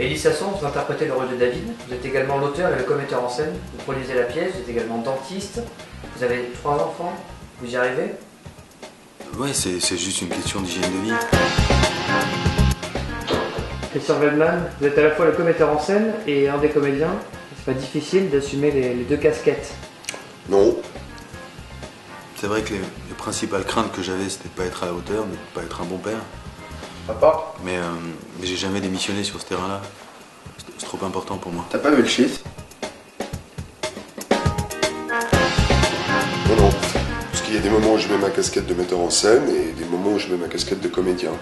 Élie Sasson, vous interprétez le rôle de David. Vous êtes également l'auteur et le commetteur en scène. Vous produisez la pièce, vous êtes également dentiste. Vous avez 3 enfants. Vous y arrivez? Ouais, c'est juste une question d'hygiène de vie. Christian Wellman, vous êtes à la fois le commetteur en scène et un des comédiens. C'est pas difficile d'assumer les 2 casquettes? Non. C'est vrai que les principales craintes que j'avais, c'était de pas être à la hauteur, mais de pas être un bon père. Papa? Mais j'ai jamais démissionné sur ce terrain-là. C'est trop important pour moi. T'as pas vu le shit? Non. Parce qu'il y a des moments où je mets ma casquette de metteur en scène et des moments où je mets ma casquette de comédien.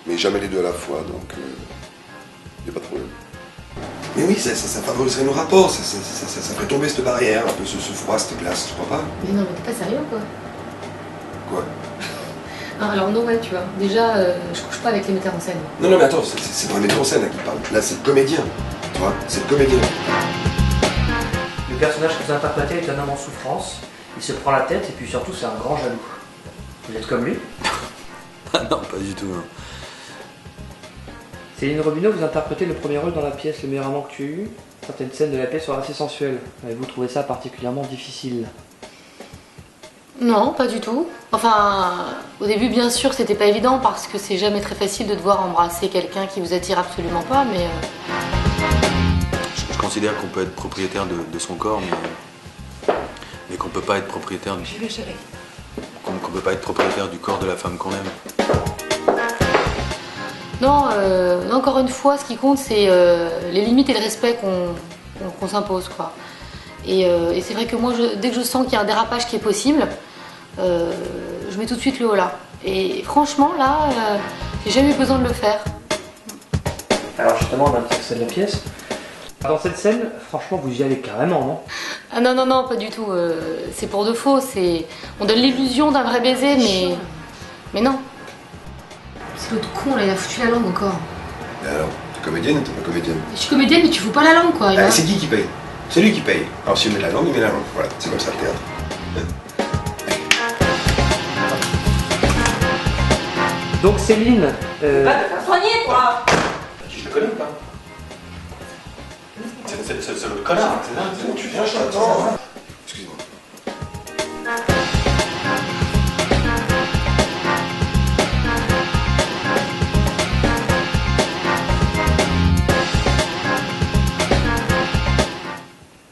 Mais jamais les deux à la fois, donc y a pas de problème. Mais oui, ça favoriserait nos rapports, ça ferait tomber cette barrière, un peu ce froid, cette glace, tu crois pas? Mais non, mais t'es pas sérieux quoi? Quoi? Non, alors non, ouais, tu vois. Déjà, je couche pas avec les metteurs en scène. Non, mais attends, c'est pas un metteur en scène là qui parle. Là, c'est le comédien. Tu vois, c'est le comédien. Le personnage que vous interprétez est un homme en souffrance. Il se prend la tête et puis surtout c'est un grand jaloux. Vous êtes comme lui? Ah non, pas du tout. Non. Céline Robineau, vous interprétez le premier rôle dans la pièce Le meilleur amant que tu aies eu. Certaines scènes de la pièce sont assez sensuelles. Avez-vous trouvé ça particulièrement difficile? Non, pas du tout. Enfin, au début, bien sûr, c'était pas évident parce que c'est jamais très facile de devoir embrasser quelqu'un qui vous attire absolument pas, mais... Je considère qu'on peut être propriétaire de son corps, mais qu'on peut pas être propriétaire qu'on peut pas être propriétaire du corps de la femme qu'on aime. Non, encore une fois, ce qui compte, c'est les limites et le respect qu'on s'impose, quoi. Et c'est vrai que moi, dès que je sens qu'il y a un dérapage qui est possible, je mets tout de suite le holà. Et franchement, là, j'ai jamais eu besoin de le faire. Alors justement, on va intéresser de la pièce. Dans cette scène, franchement, vous y allez carrément, non? Ah non, pas du tout. C'est pour de faux. On donne l'illusion d'un vrai baiser, mais non. C'est l'autre con, là, il a foutu la langue encore. Et alors, t'es comédienne ou t'es pas comédienne? Je suis comédienne, mais tu fous pas la langue, quoi. C'est qui paye? C'est lui qui paye. Alors s'il met la langue, il met la langue. Voilà, c'est comme ça le théâtre. Donc Céline... Va te faire soigner, toi! Je le connais ou pas? C'est l'autre connard, c'est là. Tu viens, je t'attends.